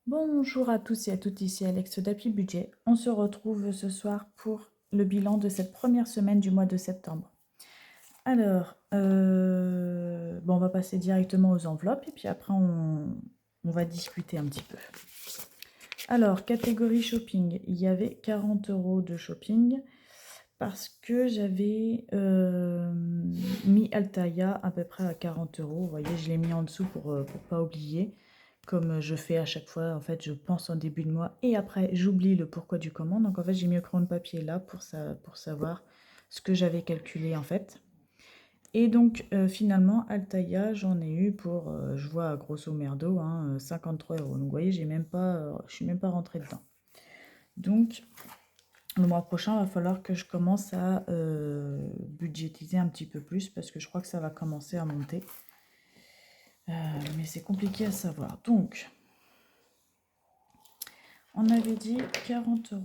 Bonjour à tous et à toutes, ici Alex d'Appui Budget. On se retrouve ce soir pour le bilan de cette première semaine du mois de septembre. Alors, on va passer directement aux enveloppes et puis après on va discuter un petit peu. Alors, catégorie shopping, il y avait 40 € de shopping parce que j'avais mis Altaïa à peu près à 40 €. Vous voyez, je l'ai mis en dessous pour pas oublier. Comme je fais à chaque fois, en fait, je pense en début de mois et après, j'oublie le pourquoi du comment. Donc, en fait, j'ai mis au crayon de papier là pour savoir ce que j'avais calculé, en fait. Et donc, finalement, Altaïa, j'en ai eu pour, je vois grosso merdo, 53 €. Donc, vous voyez, je suis même pas rentrée dedans. Donc, le mois prochain, il va falloir que je commence à budgétiser un petit peu plus parce que je crois que ça va commencer à monter. Mais c'est compliqué à savoir. Donc, on avait dit 40 €.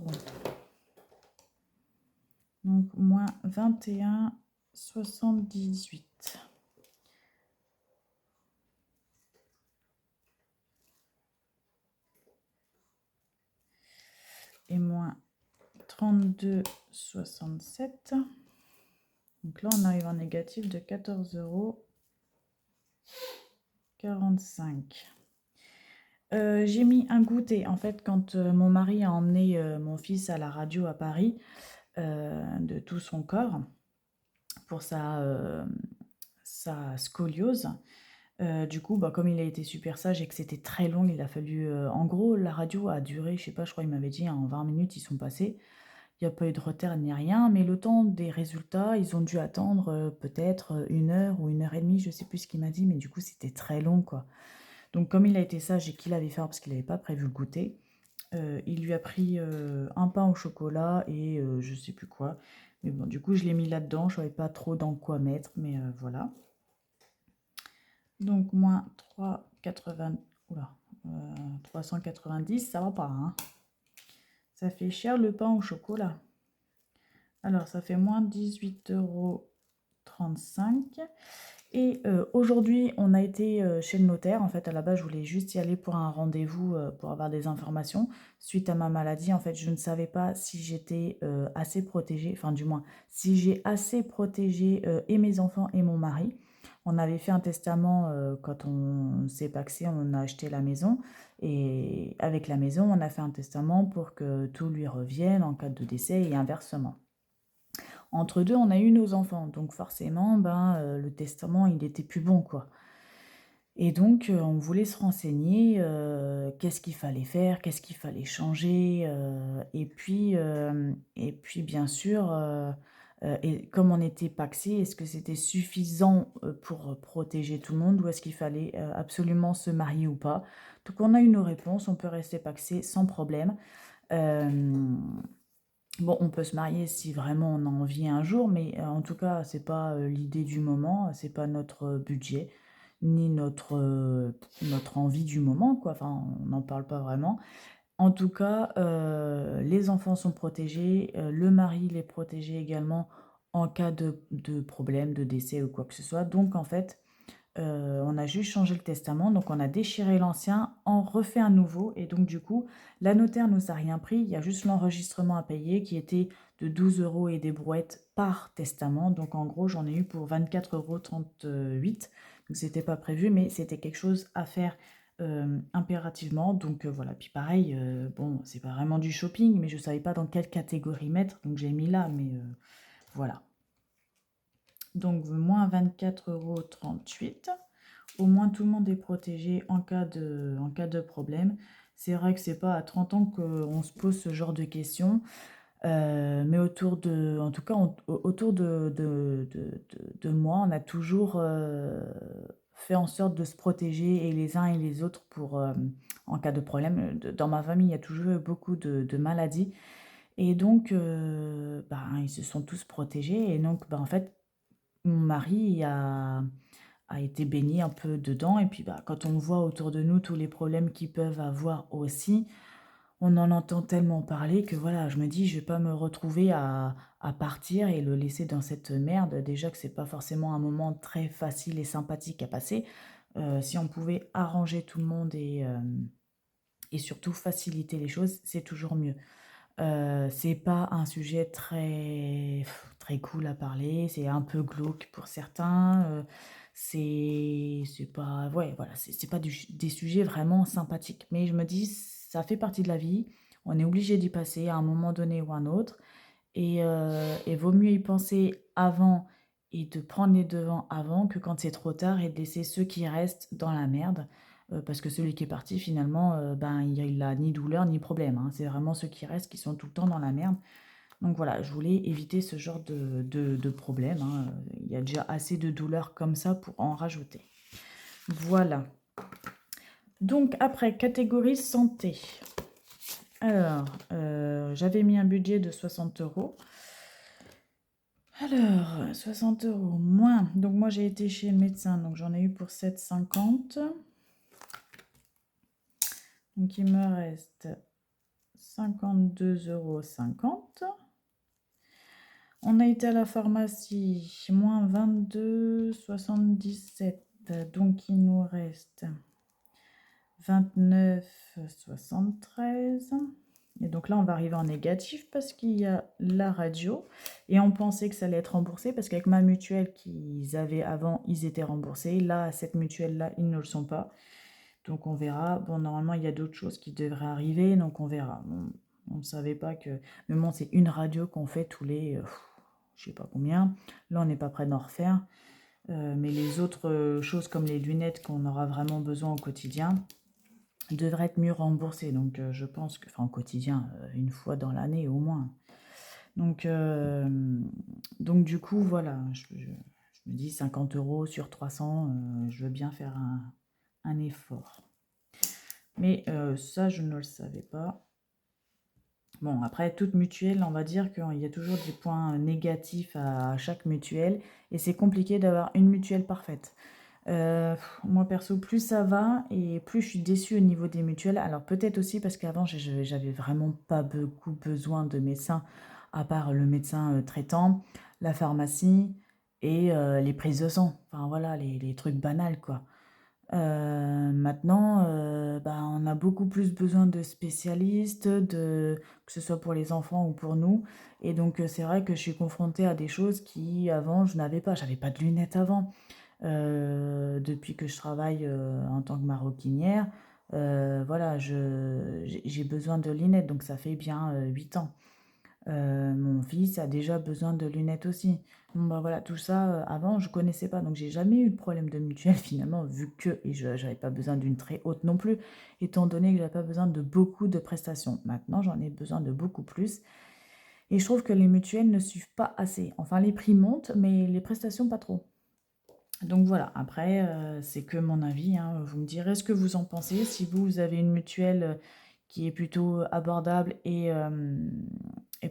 Donc, moins 21,78. Et moins 32,67. Donc là, on arrive en négatif de 14,45 €. J'ai mis un goûter. En fait, quand mon mari a emmené mon fils à la radio à Paris, de tout son corps, pour sa scoliose, du coup, comme il a été super sage et que c'était très long, il a fallu, en gros, la radio a duré, je sais pas, je crois il m'avait dit en 20 minutes, ils sont passés. Il y a pas eu de retard ni rien, mais le temps des résultats, ils ont dû attendre, peut-être, 1 heure ou 1 heure et demie, je sais plus ce qu'il m'a dit, mais du coup, c'était très long, quoi. Donc comme il a été sage et qu'il avait faim parce qu'il avait pas prévu le goûter, il lui a pris, un pain au chocolat et je sais plus quoi. Mais bon, du coup, je l'ai mis là-dedans, je savais pas trop dans quoi mettre, mais voilà. Donc moins 3,80, oula, 390, ça va pas, hein. Ça fait cher le pain au chocolat. Alors, ça fait moins 18,35 €. Et aujourd'hui, on a été chez le notaire. En fait, à la base, je voulais juste y aller pour un rendez-vous pour avoir des informations. Suite à ma maladie, en fait, je ne savais pas si j'étais assez protégée, enfin, du moins, si j'ai assez protégé et mes enfants et mon mari. On avait fait un testament quand on s'est pacsé, on a acheté la maison. Et avec la maison, on a fait un testament pour que tout lui revienne en cas de décès et inversement. Entre deux, on a eu nos enfants, donc forcément, le testament, il était plus bon, quoi. Et donc, on voulait se renseigner, qu'est-ce qu'il fallait faire, qu'est-ce qu'il fallait changer, et puis bien sûr, et comme on était pacsé, est-ce que c'était suffisant, pour protéger tout le monde ou est-ce qu'il fallait, absolument se marier ou pas? Donc on a eu nos réponses, on peut rester pacsé sans problème. Hem Bon, on peut se marier si vraiment on a envie un jour, mais en tout cas, c'est pas, l'idée du moment, c'est pas notre budget, ni notre envie du moment, quoi. Enfin, on n'en parle pas vraiment. En tout cas, les enfants sont protégés, le mari, il est protégé également en cas de problème, de décès ou quoi que ce soit. Donc en fait, on a juste changé le testament, donc on a déchiré l'ancien, en refait un nouveau et donc du coup, la notaire nous a rien pris, il y a juste l'enregistrement à payer qui était de 12 € et des brouettes par testament. Donc en gros, j'en ai eu pour 24,38 €. Donc c'était pas prévu, mais c'était quelque chose à faire impérativement. Donc voilà. Puis pareil, bon, c'est pas vraiment du shopping, mais je savais pas dans quelle catégorie mettre, donc j'ai mis là, mais voilà. Donc moins 24,38 €. Au moins tout le monde est protégé en cas de problème. C'est vrai que c'est pas à 30 ans qu'on se pose ce genre de questions, mais en tout cas, autour de moi, on a toujours fait en sorte de se protéger et les uns et les autres pour, en cas de problème. Dans ma famille, il y a toujours eu beaucoup de maladies et donc, ils se sont tous protégés et donc, en fait, mon mari a été baigné un peu dedans et puis, quand on voit autour de nous tous les problèmes qu'ils peuvent avoir aussi, on en entend tellement parler que voilà, je me dis: «Je vais pas me retrouver à partir et le laisser dans cette merde». Déjà que c'est pas forcément un moment très facile et sympathique à passer. Si on pouvait arranger tout le monde et surtout faciliter les choses, c'est toujours mieux. C'est pas un sujet très cool à parler, c'est un peu glauque pour certains, c'est pas ouais, voilà, c'est pas des sujets vraiment sympathiques. Mais je me dis: «Ça fait partie de la vie, on est obligé d'y passer à un moment donné ou un autre et vaut mieux y penser avant et de prendre les devants avant que quand c'est trop tard et de laisser ceux qui restent dans la merde». Parce que celui qui est parti finalement, ben, il a ni douleur ni problème, hein. C'est vraiment ceux qui restent qui sont tout le temps dans la merde. Donc voilà, je voulais éviter ce genre de problème, hein, il y a déjà assez de douleur comme ça pour en rajouter. Voilà. Donc après, catégorie santé. Alors, j'avais mis un budget de 60 €. Alors, 60 € moins. Donc moi j'ai été chez le médecin, donc j'en ai eu pour 7,50 €. Donc il me reste 52,50 €. On a été à la pharmacie, moins 22,77 €. Donc il nous reste 29,73 €. Et donc là, on va arriver en négatif parce qu'il y a la radio. Et on pensait que ça allait être remboursé parce qu'avec ma mutuelle qu'ils avaient avant, ils étaient remboursés. Là, cette mutuelle-là, ils ne le sont pas. Donc on verra. Bon, normalement, il y a d'autres choses qui devraient arriver, donc on verra. On ne savait pas que... Mais bon, c'est une radio qu'on fait tous les... je sais pas combien. Là, on n'est pas prêt d'en refaire. Mais les autres choses comme les lunettes qu'on aura vraiment besoin au quotidien devraient être mieux remboursées. Donc je pense que... Enfin, au quotidien, une fois dans l'année au moins. Donc du coup, voilà. Je me dis 50 € sur 300, je veux bien faire un effort. Mais ça, je ne le savais pas. Bon, après, toute mutuelle, on va dire qu'il y a toujours des points négatifs à chaque mutuelle. Et c'est compliqué d'avoir une mutuelle parfaite. Moi, perso, plus ça va et plus je suis déçue au niveau des mutuelles. Alors peut-être aussi parce qu'avant, j'avais vraiment pas beaucoup besoin de médecins, à part le médecin traitant, la pharmacie et les prises de sang. Enfin voilà, les trucs banals, quoi. Maintenant, bah, on a beaucoup plus besoin de spécialistes, que ce soit pour les enfants ou pour nous. Et donc, c'est vrai que je suis confrontée à des choses qui, avant, je n'avais pas. J'avais pas de lunettes avant. Depuis que je travaille en tant que maroquinière, voilà, j'ai besoin de lunettes, donc ça fait bien 8 ans. Mon fils a déjà besoin de lunettes aussi. Bon, bah voilà, tout ça, avant, je connaissais pas. Donc, j'ai jamais eu de problème de mutuelle finalement, vu que, et je n'avais pas besoin d'une très haute non plus, étant donné que j'avais pas besoin de beaucoup de prestations. Maintenant, j'en ai besoin de beaucoup plus. Et je trouve que les mutuelles ne suivent pas assez. Enfin, les prix montent, mais les prestations pas trop. Donc voilà, après, c'est que mon avis, hein. Vous me direz ce que vous en pensez. Si vous avez une mutuelle qui est plutôt abordable et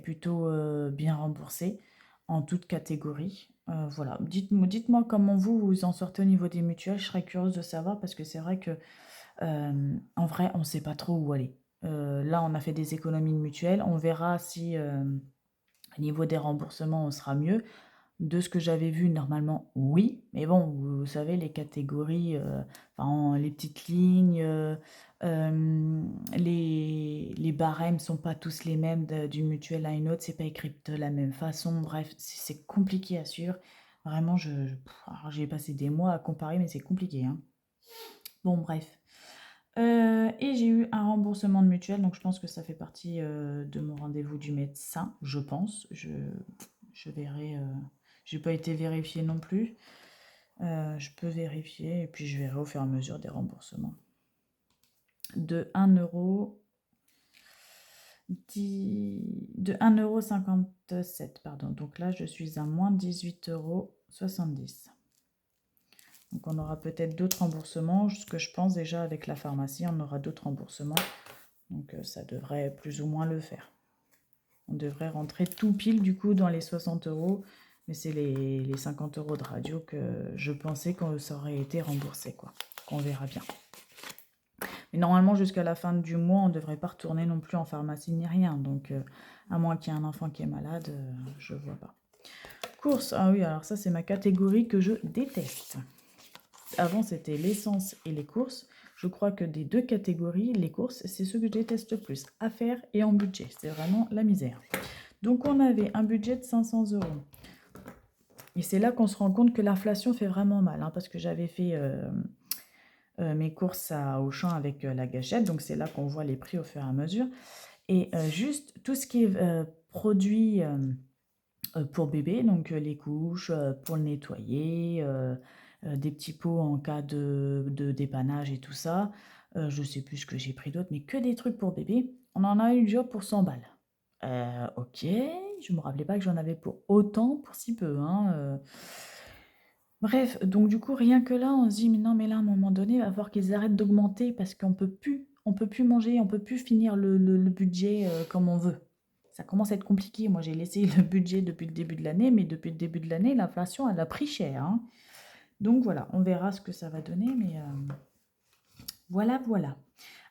plutôt bien remboursée en toute catégorie. Voilà, dites-moi comment vous en sortez au niveau des mutuelles. Je serais curieuse de savoir parce que c'est vrai que en vrai, on ne sait pas trop où aller. Là, on a fait des économies de mutuelle. On verra si au niveau des remboursements, on sera mieux. De ce que j'avais vu, normalement, oui. Mais bon, vous savez, les catégories, enfin, les petites lignes, les barèmes sont pas tous les mêmes d'une mutuelle à une autre. C'est pas écrit de la même façon. Bref, c'est compliqué à suivre. Vraiment, alors, j'ai passé des mois à comparer, mais c'est compliqué, hein. Bon, bref. Et j'ai eu un remboursement de mutuelle, donc je pense que ça fait partie de mon rendez-vous du médecin, je pense. Je verrai. J'ai pas été vérifiée non plus. Je peux vérifier et puis je verrai au fur et à mesure des remboursements. De 1 de 1,57 €, pardon. Donc là, je suis à moins 18,70 €. Donc on aura peut-être d'autres remboursements. Ce que je pense déjà avec la pharmacie, on aura d'autres remboursements. Donc ça devrait plus ou moins le faire. On devrait rentrer tout pile du coup dans les 60 €. Mais c'est les 50 € de radio que je pensais que ça aurait été remboursé, quoi. Qu'on verra bien. Mais normalement, jusqu'à la fin du mois, on ne devrait pas retourner non plus en pharmacie ni rien. Donc, à moins qu'il y ait un enfant qui est malade, je ne vois pas. Courses. Ah oui, alors ça, c'est ma catégorie que je déteste. Avant, c'était l'essence et les courses. Je crois que des 2 catégories, les courses, c'est ce que je déteste le plus, à faire et en budget. C'est vraiment la misère. Donc on avait un budget de 500 €. Et c'est là qu'on se rend compte que l'inflation fait vraiment mal, hein, parce que j'avais fait, mes courses à Auchan avec, la gâchette, donc c'est là qu'on voit les prix au fur et à mesure. Et juste tout ce qui est, produits, pour bébé, donc les couches, pour le nettoyer, des petits pots en cas de dépannage et tout ça. Je sais plus ce que j'ai pris d'autre, mais que des trucs pour bébé. On en a eu déjà pour 100 balles. OK, je me rappelais pas que j'en avais pour autant, pour si peu, hein, Bref, donc du coup, rien que là, on se dit: «Mais non, mais là, à un moment donné, il va falloir qu'ils arrêtent d'augmenter parce qu'on peut plus manger, on peut plus finir le budget, comme on veut». Ça commence à être compliqué. Moi, j'ai laissé le budget depuis le début de l'année, mais depuis le début de l'année, l'inflation, elle a pris cher, hein. Donc voilà, on verra ce que ça va donner, mais voilà, voilà.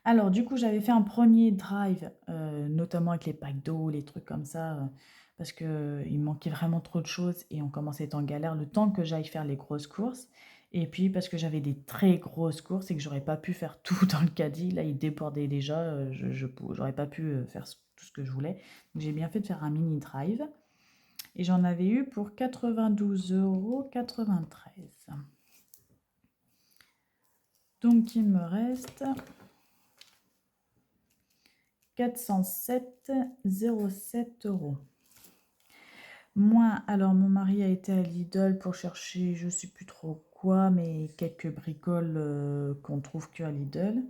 Alors du coup, j'avais fait un premier drive, notamment avec les packs d'eau, les trucs comme ça, parce qu'il me manquait vraiment trop de choses et on commençait à être en galère le temps que j'aille faire les grosses courses. Et puis parce que j'avais des très grosses courses et que j'aurais pas pu faire tout dans le caddie. Là, il débordait déjà, j'aurais pas pu faire tout ce que je voulais. Donc j'ai bien fait de faire un mini drive. Et j'en avais eu pour 92,93 €. Donc il me reste 407,07 €. Moi, alors mon mari a été à Lidl pour chercher je sais plus trop quoi, mais quelques bricoles, qu'on trouve qu'à Lidl.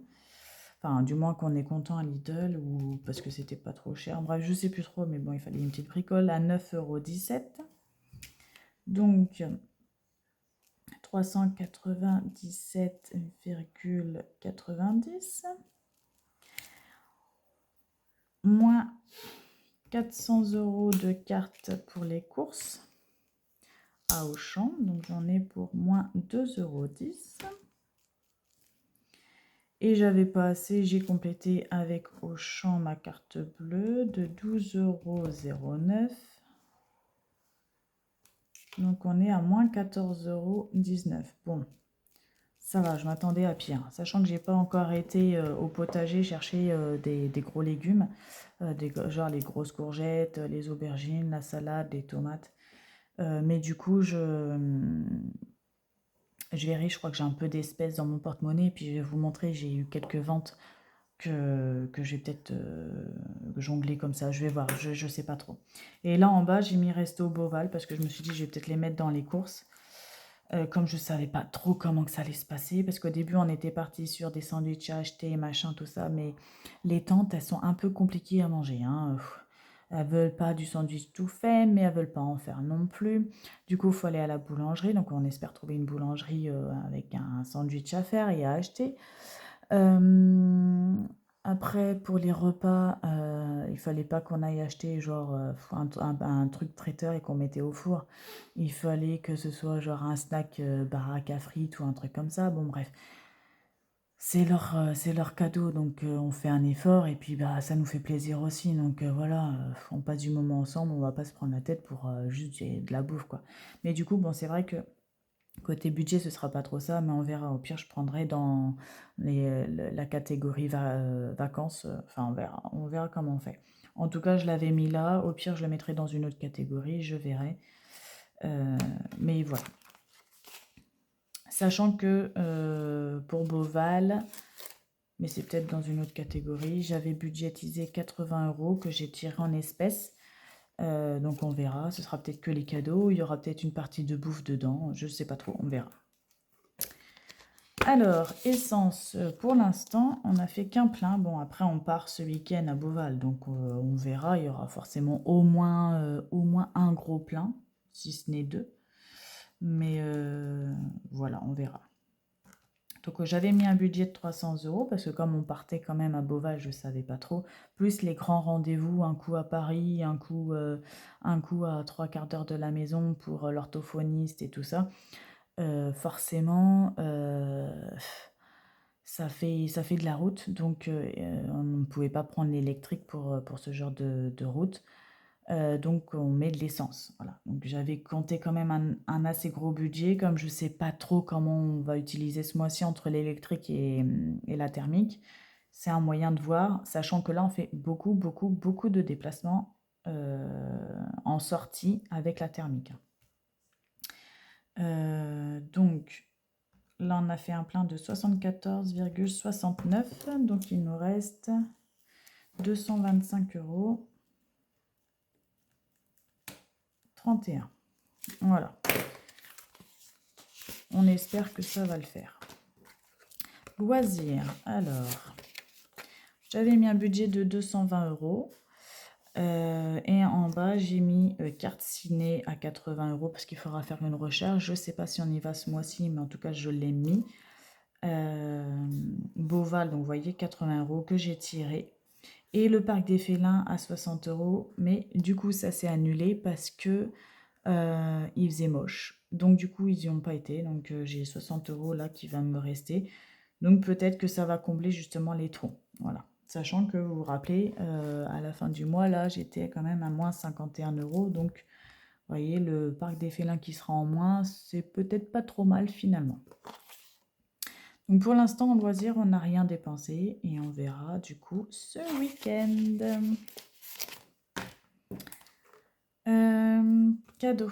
Enfin, du moins qu'on est content à Lidl ou parce que c'était pas trop cher. Bref, je sais plus trop, mais bon, il fallait une petite bricole à 9,17 €. Donc 397,90 moins 400 € de carte pour les courses à Auchan, donc j'en ai pour moins 2,10 €. Et j'avais pas assez, j'ai complété avec Auchan ma carte bleue de 12,09 €. Donc on est à moins 14,19 €. Bon, ça va, je m'attendais à pire. Sachant que j'ai pas encore été au potager chercher des gros légumes, genre les grosses courgettes, les aubergines, la salade, les tomates. Mais du coup, je verrai, je crois que j'ai un peu d'espèces dans mon porte-monnaie, puis je vais vous montrer, j'ai eu quelques ventes que je vais peut-être jongler comme ça, je vais voir, je sais pas trop. Et là en bas, j'ai mis Resto Boval parce que je me suis dit, je vais peut-être les mettre dans les courses. Comme je savais pas trop comment que ça allait se passer, parce qu'au début, on était parti sur des sandwichs à acheter, machin, tout ça, mais les tantes, elles sont un peu compliquées à manger, hein. Elles veulent pas du sandwich tout fait, mais elles veulent pas en faire non plus. Du coup, il faut aller à la boulangerie, donc on espère trouver une boulangerie avec un sandwich à faire et à acheter. Après, pour les repas, il fallait pas qu'on aille acheter genre un truc traiteur et qu'on mettait au four. Il fallait que ce soit genre un snack baraque à frites ou un truc comme ça. Bon, bref, c'est leur cadeau, donc on fait un effort et puis bah, ça nous fait plaisir aussi. Donc voilà, on passe du moment ensemble, on va pas se prendre la tête pour juste de la bouffe, quoi. Mais du coup, bon, c'est vrai que côté budget, ce sera pas trop ça, mais on verra. Au pire, je prendrai dans la catégorie vacances. Enfin, on verra comment on fait. En tout cas, je l'avais mis là. Au pire, je le mettrai dans une autre catégorie, je verrai. Mais voilà. Sachant que pour Beauval, mais c'est peut-être dans une autre catégorie, j'avais budgétisé 80 € que j'ai tiré en espèces. Donc on verra. Ce sera peut-être que les cadeaux. Il y aura peut-être une partie de bouffe dedans. Je sais pas trop. On verra. Alors, essence, pour l'instant, on n'a fait qu'un plein. Bon, après, on part ce week-end à Beauval, donc on verra. Il y aura forcément au moins un gros plein, si ce n'est deux. Mais voilà, on verra. Donc, j'avais mis un budget de 300 € parce que comme on partait quand même à Beauval, je ne savais pas trop. Plus les grands rendez-vous, un coup à Paris, un coup à 3/4 d'heure de la maison pour l'orthophoniste et tout ça. Forcément, ça fait de la route, donc on ne pouvait pas prendre l'électrique pour ce genre de route. Donc on met de l'essence, voilà. Donc j'avais compté quand même un assez gros budget, comme je sais pas trop comment on va utiliser ce mois-ci entre l'électrique et la thermique. C'est un moyen de voir, sachant que là, on fait beaucoup, beaucoup, beaucoup de déplacements, en sortie avec la thermique, hein. Donc là, on a fait un plein de 74,69, donc il nous reste 225 € 31. Voilà. On espère que ça va le faire. Loisirs. Alors, j'avais mis un budget de 220 €. Et en bas, j'ai mis carte ciné à 80 € parce qu'il faudra faire une recherche. Je ne sais pas si on y va ce mois-ci, mais en tout cas, je l'ai mis. Beauval, donc vous voyez, 80 € que j'ai tiré. Et le parc des félins à 60 €. Mais du coup, ça s'est annulé parce que il faisait moche. Donc du coup, ils n'y ont pas été. Donc j'ai 60 € là qui va me rester. Donc peut-être que ça va combler justement les trous. Voilà. Sachant que vous vous rappelez, à la fin du mois, là, j'étais quand même à moins 51 €. Donc, vous voyez, le parc des félins qui sera en moins, c'est peut-être pas trop mal finalement. Donc pour l'instant, en loisir, on n'a rien dépensé et on verra du coup ce week-end. Cadeau.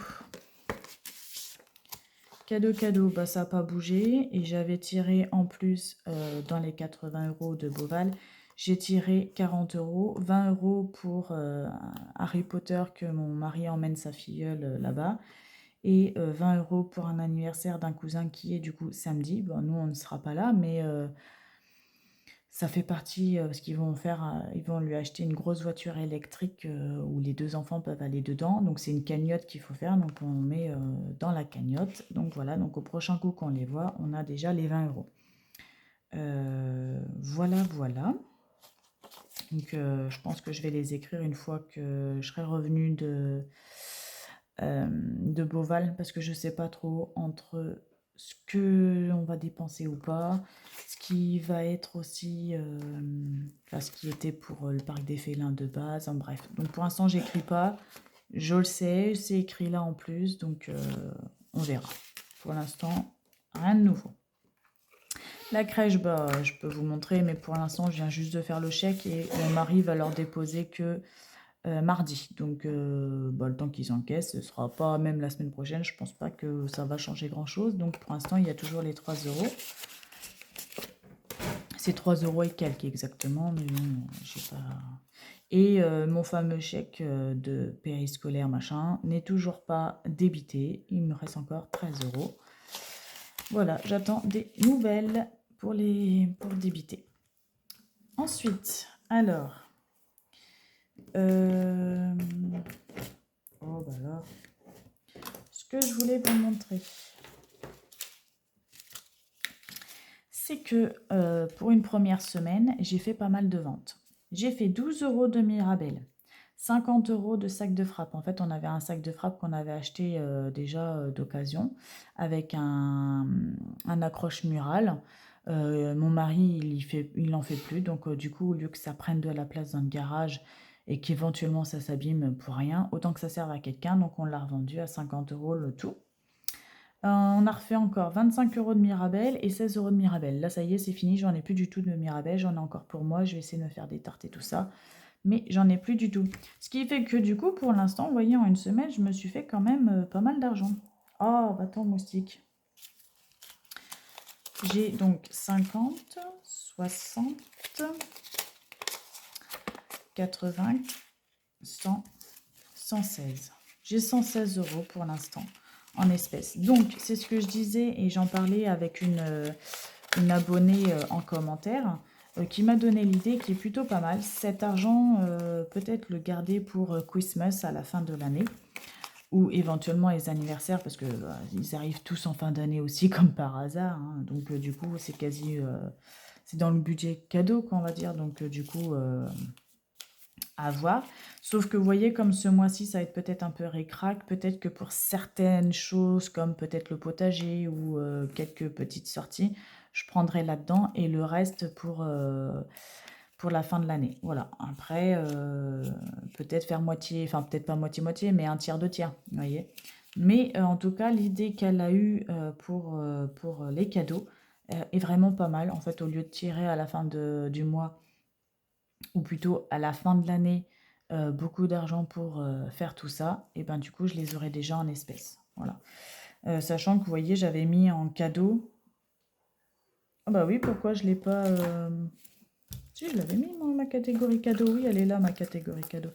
Cadeau, bah, ça n'a pas bougé. Et j'avais tiré en plus, dans les 80 € de Beauval, j'ai tiré 40 €, 20 € pour Harry Potter, que mon mari emmène sa filleule là-bas, et 20 € pour un anniversaire d'un cousin qui est du coup samedi. Bon, nous, on ne sera pas là, mais ça fait partie, parce qu'ils ils vont lui acheter une grosse voiture électrique, où les 2 enfants peuvent aller dedans. Donc c'est une cagnotte qu'il faut faire, donc on met, dans la cagnotte. Donc voilà, donc au prochain coup qu'on les voit, on a déjà les 20 €. Voilà, voilà. Donc je pense que je vais les écrire une fois que je serai revenue de Beauval, parce que je sais pas trop entre ce qu'on va dépenser ou pas, ce qui va être aussi, enfin, ce qui était pour le parc des félins de base, en bref. Donc pour l'instant, j'écris pas, je le sais, c'est écrit là en plus, donc on verra. Pour l'instant, rien de nouveau. La crèche, bah, je peux vous montrer, mais pour l'instant, je viens juste de faire le chèque et mon mari va leur déposer que mardi. Donc, bah, le temps qu'ils encaissent, ce sera pas même la semaine prochaine. Je pense pas que ça va changer grand-chose. Donc, pour l'instant, il y a toujours les 3 €. C'est 3 € et quelques exactement, mais bon, j'ai pas... Et mon fameux chèque de périscolaire, machin, n'est toujours pas débité. Il me reste encore 13 €. Voilà, j'attends des nouvelles pour débiter. Ensuite, alors... oh, bah là... Ce que je voulais vous montrer, c'est que pour une première semaine, j'ai fait pas mal de ventes. J'ai fait 12 € de Mirabelle, 50 € de sac de frappe. En fait, on avait un sac de frappe qu'on avait acheté déjà d'occasion avec un accroche mural. Mon mari, il n'en fait plus. Donc, du coup, au lieu que ça prenne de la place dans le garage et qu'éventuellement ça s'abîme pour rien, autant que ça serve à quelqu'un. Donc, on l'a revendu à 50 € le tout. On a refait encore 25 € de Mirabelle et 16 € de Mirabelle. Là, ça y est, c'est fini, j'en ai plus du tout de Mirabelle, j'en ai encore pour moi, je vais essayer de me faire des tartes et tout ça, mais j'en ai plus du tout. Ce qui fait que du coup, pour l'instant, vous voyez, en une semaine, je me suis fait quand même pas mal d'argent. Oh, va-t'en, moustique. J'ai donc 50, 60, 80, 100, 116. J'ai 116 € pour l'instant en espèces. Donc, c'est ce que je disais et j'en parlais avec une abonnée en commentaire qui m'a donné l'idée qui est plutôt pas mal. Cet argent, peut-être le garder pour Christmas à la fin de l'année ou éventuellement les anniversaires parce que ils arrivent tous en fin d'année aussi comme par hasard, hein. Donc, du coup, c'est quasi... c'est dans le budget cadeau, quoi, on va dire. Donc, du coup... à voir. Sauf que vous voyez, comme ce mois-ci, ça va être peut-être un peu ric-rac. Peut-être que pour certaines choses, comme peut-être le potager ou quelques petites sorties, je prendrai là-dedans. Et le reste pour la fin de l'année. Voilà. Après, peut-être faire moitié, enfin peut-être pas moitié-moitié, mais un tiers, deux tiers, vous voyez. Mais en tout cas, l'idée qu'elle a eue pour les cadeaux est vraiment pas mal. En fait, au lieu de tirer à la fin du mois, ou plutôt à la fin de l'année, beaucoup d'argent pour faire tout ça, et ben du coup, je les aurai déjà en espèces. Voilà. Sachant que, vous voyez, j'avais mis en cadeau. Ah bah oui, pourquoi je l'ai pas... Si, je l'avais mis, moi, ma catégorie cadeau. Oui, elle est là, ma catégorie cadeau.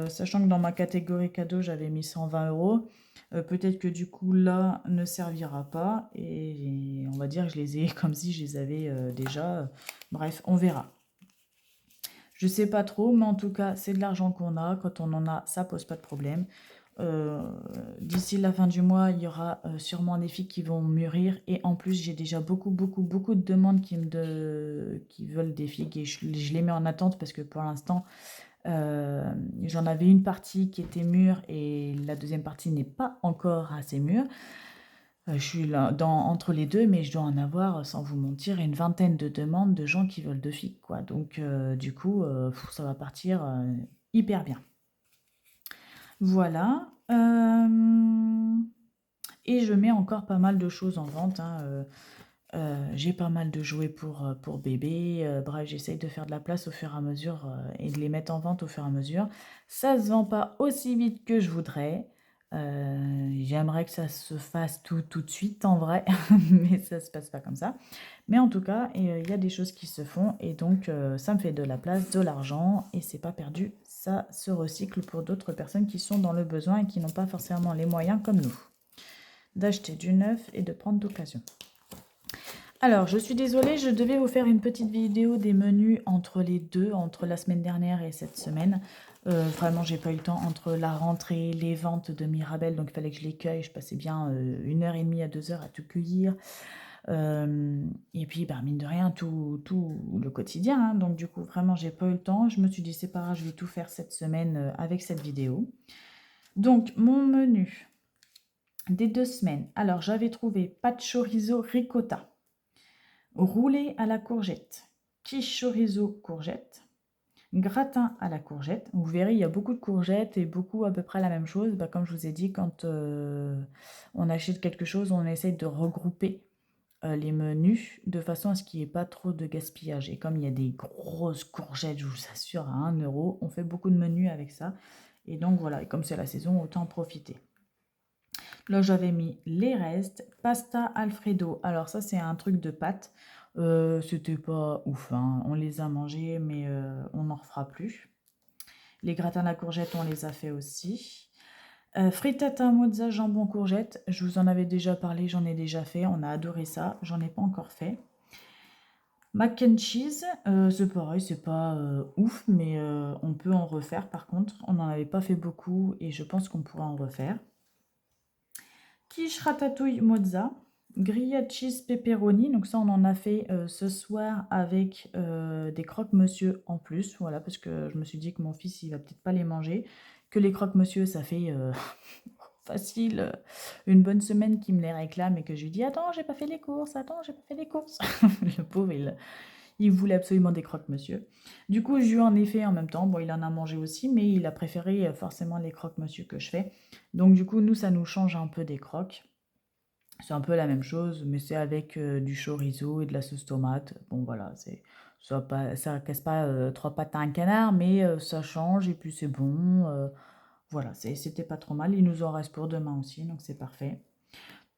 Sachant que dans ma catégorie cadeau, j'avais mis 120 euros. Peut-être que du coup, là, ne servira pas. Et on va dire que je les ai comme si je les avais déjà. Bref, on verra. Je sais pas trop, mais en tout cas, c'est de l'argent qu'on a. Quand on en a, ça pose pas de problème. Euh, D'ici la fin du mois, il y aura sûrement des filles qui vont mûrir. Et en plus, j'ai déjà beaucoup de demandes qui veulent des figues. Et je les mets en attente parce que pour l'instant, j'en avais une partie qui était mûre et la deuxième partie n'est pas encore assez mûre. Je suis là entre les deux, mais je dois en avoir, sans vous mentir, une vingtaine de demandes de gens qui veulent de figues, quoi. Donc, du coup, ça va partir hyper bien. Voilà. Et je mets encore pas mal de choses en vente, hein, j'ai pas mal de jouets pour bébé. Bref, j'essaye de faire de la place au fur et à mesure et de les mettre en vente au fur et à mesure. Ça se vend pas aussi vite que je voudrais. J'aimerais que ça se fasse tout de suite en vrai, mais ça se passe pas comme ça. Mais en tout cas, il y a des choses qui se font et donc ça me fait de la place, de l'argent et c'est pas perdu. Ça se recycle pour d'autres personnes qui sont dans le besoin et qui n'ont pas forcément les moyens comme nous d'acheter du neuf et de prendre d'occasion. Alors, je suis désolée, je devais vous faire une petite vidéo des menus entre les deux, entre la semaine dernière et cette semaine. Vraiment, j'ai pas eu le temps entre la rentrée, les ventes de Mirabel, donc il fallait que je les cueille. Je passais bien 1h30 à 2 heures à tout cueillir. Et puis, bah, mine de rien, tout le quotidien, hein. Donc, du coup, vraiment, j'ai pas eu le temps. Je me suis dit, c'est pas grave, je vais tout faire cette semaine avec cette vidéo. Donc, mon menu des 2 semaines. Alors, j'avais trouvé pâte chorizo ricotta. Roulé à la courgette, quiche chorizo courgette, gratin à la courgette. Vous verrez, il y a beaucoup de courgettes et beaucoup à peu près la même chose. Bah, comme je vous ai dit, quand on achète quelque chose, on essaye de regrouper les menus de façon à ce qu'il n'y ait pas trop de gaspillage. Et comme il y a des grosses courgettes, je vous assure, à 1 euro, on fait beaucoup de menus avec ça. Et donc voilà, et comme c'est la saison, autant en profiter. Là, j'avais mis les restes. Pasta Alfredo. Alors ça, c'est un truc de pâtes. C'était pas ouf, hein. On les a mangés, mais on n'en refera plus. Les gratins à la courgette, on les a fait aussi. Frittata mozza jambon courgette. Je vous en avais déjà parlé, j'en ai déjà fait. On a adoré ça. J'en ai pas encore fait. Mac and cheese, c'est pareil, c'est pas ouf, mais on peut en refaire par contre. On n'en avait pas fait beaucoup et je pense qu'on pourra en refaire. Quiche ratatouille mozza, grillade cheese pepperoni. Donc ça, on en a fait ce soir avec des croque-monsieur en plus. Voilà, parce que je me suis dit que mon fils, il va peut-être pas les manger. Que les croque-monsieur, ça fait facile une bonne semaine qu'il me les réclame et que je lui dis attends, j'ai pas fait les courses, attends, j'ai pas fait les courses. Le pauvre, il voulait absolument des croque-monsieur. Du coup, je lui en ai fait en même temps. Bon, il en a mangé aussi, mais il a préféré forcément les croque-monsieur que je fais. Donc du coup, nous, ça nous change un peu des croques. C'est un peu la même chose, mais c'est avec du chorizo et de la sauce tomate. Bon, voilà, ça casse pas trois pattes à un canard, mais ça change et puis c'est bon. Voilà, c'était pas trop mal. Il nous en reste pour demain aussi, donc c'est parfait.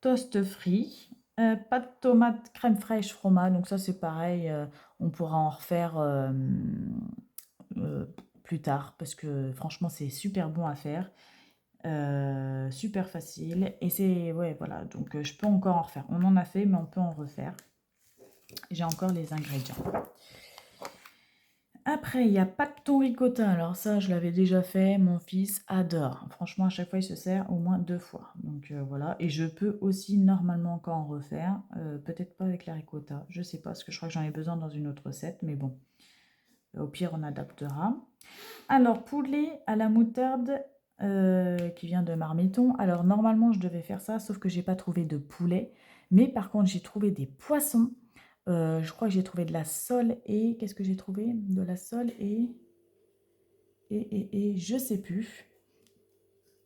Toast frit, pâte tomate, crème fraîche, fromage. Donc ça, c'est pareil, on pourra en refaire plus tard parce que franchement, c'est super bon à faire. Super facile et c'est ouais voilà donc je peux encore en refaire. On en a fait mais on peut en refaire. J'ai encore les ingrédients. Après il y a pas de thon ricotta. Alors ça je l'avais déjà fait. Mon fils adore. Franchement à chaque fois il se sert au moins 2 fois. Donc voilà et je peux aussi normalement encore en refaire. Peut-être pas avec la ricotta. Je sais pas parce que je crois que j'en ai besoin dans une autre recette mais bon. Au pire on adaptera. Alors, poulet à la moutarde qui vient de Marmiton. Alors, normalement, je devais faire ça, sauf que j'ai pas trouvé de poulet. Mais par contre, j'ai trouvé des poissons Je crois que j'ai trouvé de la sole et... Qu'est-ce que j'ai trouvé? De la sole et... Et je sais plus.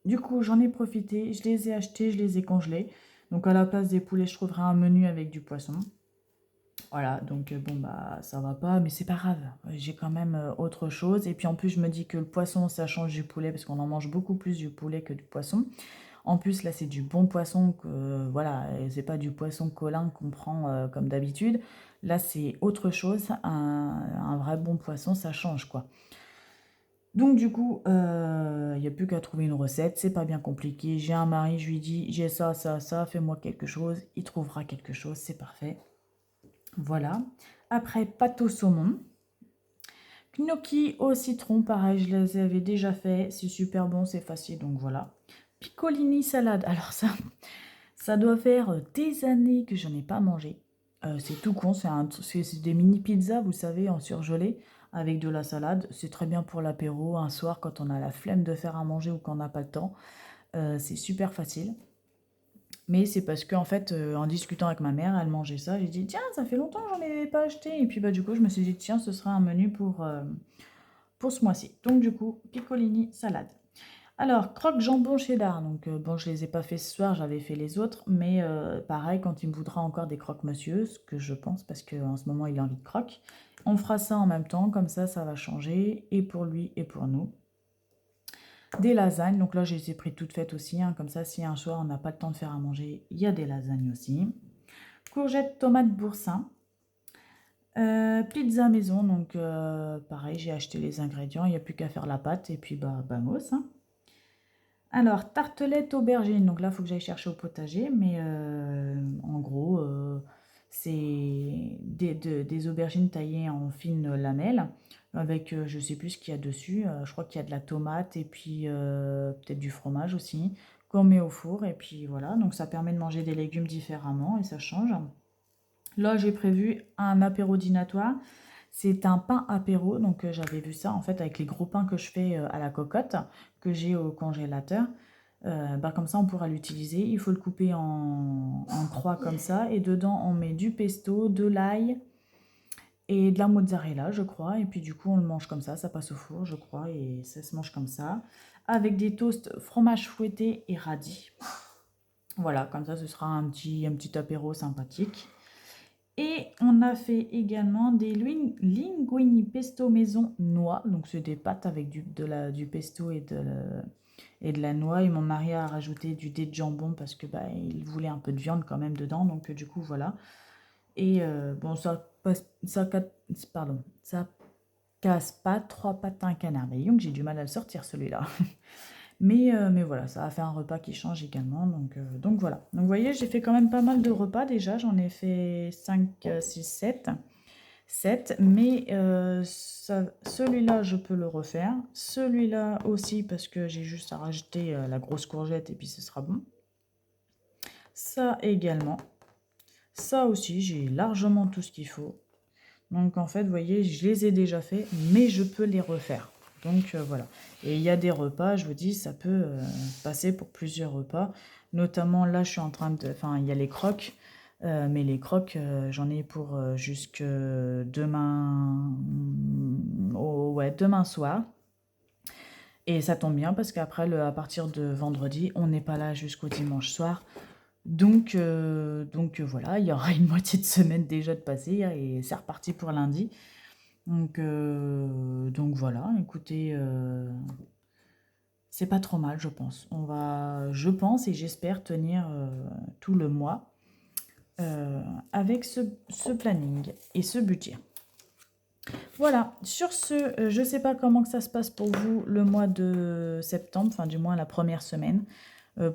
Du coup, j'en ai profité, je les ai achetés, je les ai congelés. Donc à la place des poulets, je trouverai un menu avec du poisson. Voilà, donc bon, bah ça va pas, mais c'est pas grave. J'ai quand même autre chose. Et puis en plus, je me dis que le poisson, ça change du poulet, parce qu'on en mange beaucoup plus du poulet que du poisson. En plus, là, c'est du bon poisson, que voilà, c'est pas du poisson colin qu'on prend comme d'habitude. Là, c'est autre chose, un vrai bon poisson, ça change, quoi. Donc du coup, il n'y a plus qu'à trouver une recette, c'est pas bien compliqué. J'ai un mari, je lui dis, j'ai ça, ça, ça, fais-moi quelque chose. Il trouvera quelque chose, c'est parfait. Voilà. Après, pâte au saumon. Gnocchi au citron, pareil, je les avais déjà fait. C'est super bon, c'est facile, donc voilà. Piccolini salade. Alors ça doit faire des années que j'en ai pas mangé. C'est tout con, c'est des mini pizzas, vous savez, en surgelé, avec de la salade. C'est très bien pour l'apéro, un soir, quand on a la flemme de faire à manger ou qu'on n'a pas le temps. C'est super facile. Mais c'est parce qu'en fait, en discutant avec ma mère, elle mangeait ça. J'ai dit, tiens, ça fait longtemps que j'en ai pas acheté. Et puis bah, du coup, je me suis dit, tiens, ce sera un menu pour ce mois-ci. Donc du coup, piccolini salade. Alors, croque jambon cheddar. Donc bon, je les ai pas fait ce soir, j'avais fait les autres. Mais pareil, quand il me voudra encore des croque-monsieur, ce que je pense, parce qu'en ce moment, il a envie de croque, on fera ça en même temps. Comme ça va changer, et pour lui et pour nous. Des lasagnes, donc là je les ai pris toutes faites aussi, hein, comme ça si un soir on n'a pas le temps de faire à manger, il y a des lasagnes aussi. Courgettes, tomates, boursin. Pizza maison, donc pareil, j'ai acheté les ingrédients, il n'y a plus qu'à faire la pâte et puis bah vamos, hein. Alors, tartelette aubergine, donc là il faut que j'aille chercher au potager, mais en gros c'est des aubergines taillées en fines lamelles avec je sais plus ce qu'il y a dessus, je crois qu'il y a de la tomate et puis peut-être du fromage aussi qu'on met au four et puis voilà, donc ça permet de manger des légumes différemment et ça change. Là, j'ai prévu un apéro dînatoire. C'est un pain apéro, donc j'avais vu ça en fait avec les gros pains que je fais à la cocotte, que j'ai au congélateur. Bah, comme ça, on pourra l'utiliser. Il faut le couper en croix comme ça. Et dedans, on met du pesto, de l'ail et de la mozzarella, je crois. Et puis du coup, on le mange comme ça passe au four, je crois, et ça se mange comme ça. Avec des toasts fromage fouetté et radis. Voilà, comme ça, ce sera un petit apéro sympathique. Et on a fait également des linguini pesto maison noix. Donc c'est des pâtes avec du pesto et de la noix. Et mon mari a rajouté du dé de jambon parce que bah, il voulait un peu de viande quand même dedans. Donc du coup voilà. Et bon ça casse pas trois pattes à un canard. Mais donc j'ai du mal à le sortir celui-là. Mais voilà, ça a fait un repas qui change également. Donc voilà. Donc vous voyez, j'ai fait quand même pas mal de repas déjà. J'en ai fait 5, 6, 7. 7. Mais celui-là, je peux le refaire. Celui-là aussi, parce que j'ai juste à rajouter la grosse courgette et puis ce sera bon. Ça également. Ça aussi, j'ai largement tout ce qu'il faut. Donc en fait, vous voyez, je les ai déjà faits, mais je peux les refaire. Donc voilà. Et il y a des repas, je vous dis, ça peut passer pour plusieurs repas. Notamment là, je suis en train de... Enfin, il y a les croques. Mais les croques, j'en ai pour jusque demain... ouais, demain soir. Et ça tombe bien parce qu'après, à partir de vendredi, on n'est pas là jusqu'au dimanche soir. Donc voilà, il y aura une moitié de semaine déjà de passer et c'est reparti pour lundi. Donc voilà, écoutez, c'est pas trop mal, je pense. Je pense et j'espère tenir tout le mois avec ce planning et ce budget. Voilà, sur ce, je ne sais pas comment que ça se passe pour vous le mois de septembre, enfin du moins la première semaine.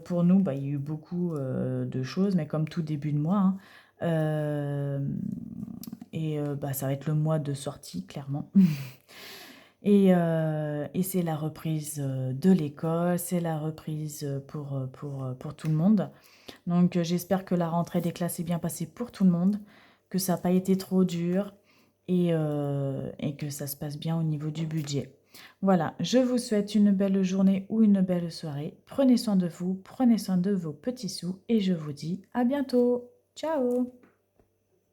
Pour nous, bah, il y a eu beaucoup de choses, mais comme tout début de mois, hein. Bah, ça va être le mois de sortie, clairement. Et c'est la reprise de l'école, c'est la reprise pour tout le monde. Donc j'espère que la rentrée des classes est bien passée pour tout le monde, que ça n'a pas été trop dur et que ça se passe bien au niveau du budget. Voilà, je vous souhaite une belle journée ou une belle soirée. Prenez soin de vous, prenez soin de vos petits sous et je vous dis à bientôt. Ciao!